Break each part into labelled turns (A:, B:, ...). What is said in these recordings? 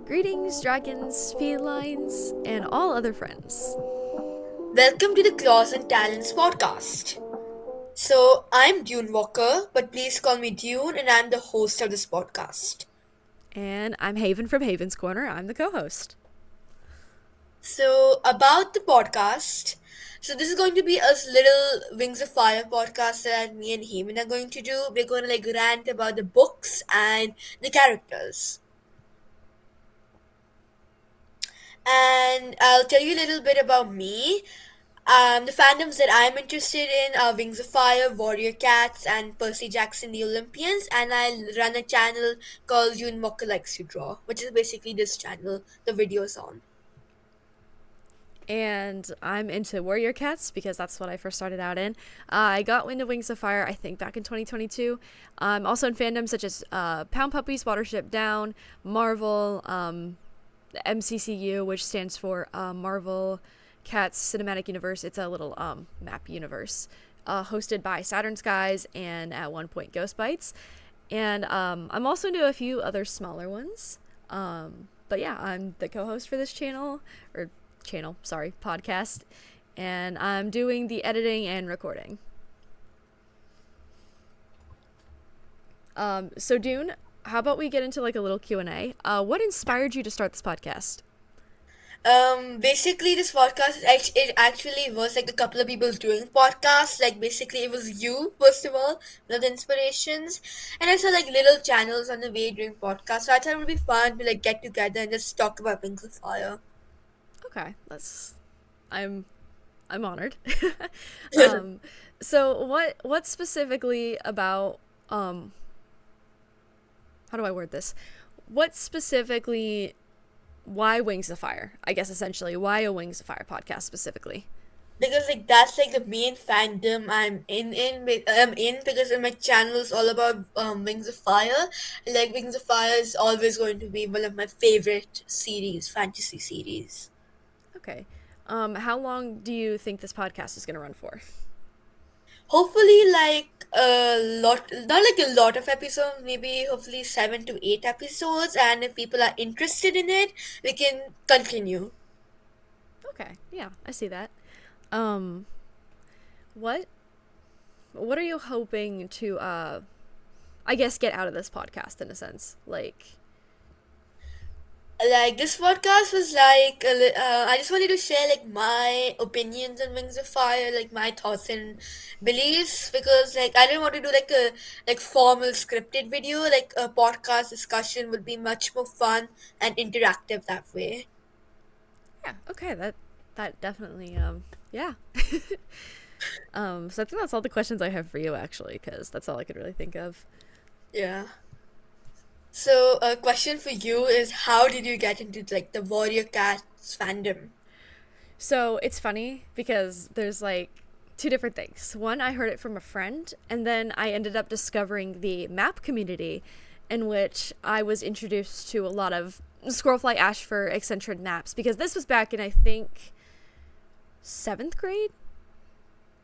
A: Greetings, dragons, felines, and all other friends.
B: Welcome to the Claws and Talons podcast. So, I'm Dunewalker, but please call me Dune, and I'm the host of this podcast.
A: And I'm Haven from HavensCorner. I'm the co host.
B: So, about the podcast, this is going to be a little Wings of Fire podcast that me and Haven are going to do. We're going to rant about the books and the characters. And I'll tell you a little bit about me. The fandoms that I'm interested in are Wings of Fire, Warrior Cats, and Percy Jackson the Olympians, and I run a channel called June Mocker Likes to Draw, which is basically this channel the video's on.
A: And I'm into Warrior Cats because that's what I first started out in. I got into Wings of Fire, I think, back in 2022. I'm also in fandoms such as Pound Puppies, Watership Down, Marvel, the MCCU, which stands for Marvel Cats Cinematic Universe. It's a little map universe hosted by Saturn Skies and at one point Ghost Bites. And I'm also into a few other smaller ones. But yeah, I'm the co-host for this podcast. And I'm doing the editing and recording. So Dune, how about we get into like a little Q&A? What inspired you to start this podcast?
B: Basically, this podcast it actually was like a couple of people doing podcasts. Like basically, it was you first of all, one of the inspirations, and I saw like little channels on the way doing podcasts. So I thought it would be fun to like get together and just talk about Wings of Fire.
A: Okay, I'm I'm honored. um, so what specifically about how do I word this? What specifically why Wings of Fire? I guess essentially why a Wings of Fire podcast specifically?
B: Because like that's like the main fandom I'm in because my channel is all about Wings of Fire. Like Wings of Fire is always going to be one of my favorite series, fantasy series.
A: Okay. How long do you think this podcast is going to run for?
B: Hopefully, like a lot, not like a lot of episodes, maybe hopefully 7 to 8 episodes. And if people are interested in it, we can continue.
A: Okay. Yeah, I see that. Um what what are you hoping to I guess get out of this podcast in a sense? Like
B: Like this podcast was like I just wanted to share like my opinions on Wings of Fire, like my thoughts and beliefs, because like I didn't want to do like a like formal scripted video. Like a podcast discussion would be much more fun and interactive that way.
A: yeah, okay, that definitely yeah. So I think that's all the questions I have for you actually cuz that's all I could really think of.
B: Yeah. So a question for you is, how did you get into like the Warrior Cats fandom?
A: So it's funny because there's like two different things. One, I heard it from a friend, and then I ended up discovering the map community in which I was introduced to a lot of Squirrelfly Ashfur eccentric maps because this was back in, I think, seventh grade.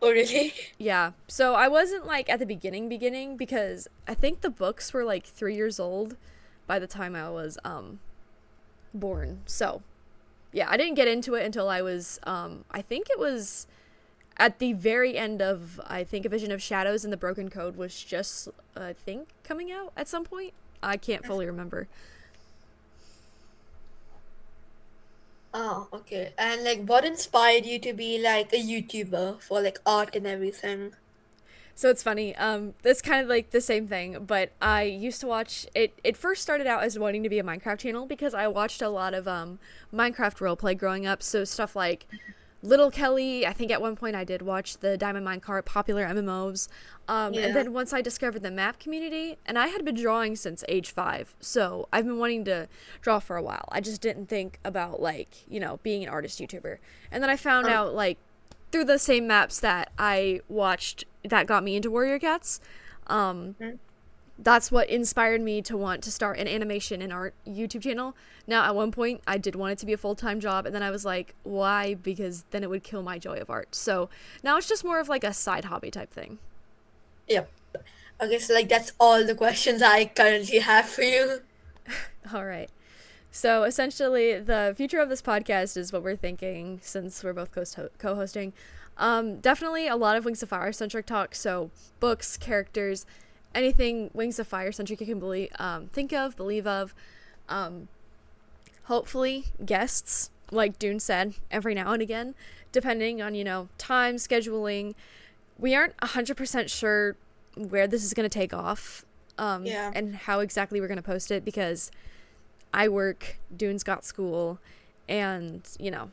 B: Oh, really?
A: Yeah. So I wasn't like at the beginning because I think the books were like 3 years old by the time I was born. So yeah, I didn't get into it until I was I think it was at the very end of, I think, A Vision of Shadows, and the Broken Code was just I think coming out at some point. I can't fully remember.
B: Oh, okay. And like, what inspired you to be like a YouTuber for like art and everything?
A: So it's funny. It's kind of like the same thing, but I used to watch it. It first started out as wanting to be a Minecraft channel because I watched a lot of Minecraft roleplay growing up. So stuff like Little Kelly. I think at one point I did watch the Diamond Minecart popular MMOs. And
B: Yeah.
A: then once I discovered the map community, and I had been drawing since age 5, so I've been wanting to draw for a while. I just didn't think about like being an artist YouTuber, and then I found
B: Um,
A: out like through the same maps that I watched that got me into Warrior Cats. Um,
B: mm,
A: that's what inspired me to want to start an animation and art YouTube channel. Now, at one point, I did want it to be a full time job, and then I was like, why? Because then it would kill my joy of art. So now it's just more of like a side hobby type thing.
B: yep. Okay, so like that's all the questions I currently have for you.
A: All right. So essentially, the future of this podcast is what we're thinking since we're both co-hosting. Definitely a lot of Wings of Fire centric talk. So books, characters, anything Wings of Fire centric you can think of, believe of. Hopefully guests, like Dune said, every now and again, depending on, time, scheduling. We aren't 100% sure where this is going to take off
B: Yeah.
A: and how exactly we're going to post it, because I work, Dune's got school, and,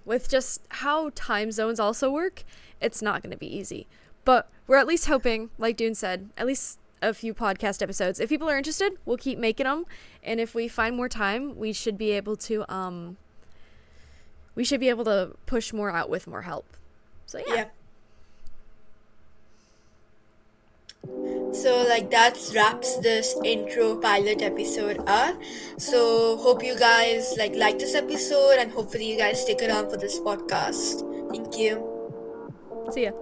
A: with just how time zones also work, it's not going to be easy. But we're at least hoping, like Dune said, at least a few podcast episodes. If people are interested, we'll keep making them, and if we find more time, we should be able to push more out with more help. So yeah.
B: So like that wraps this intro pilot episode up. So hope you guys like this episode, and hopefully you guys stick around for this podcast. Thank you.
A: See ya.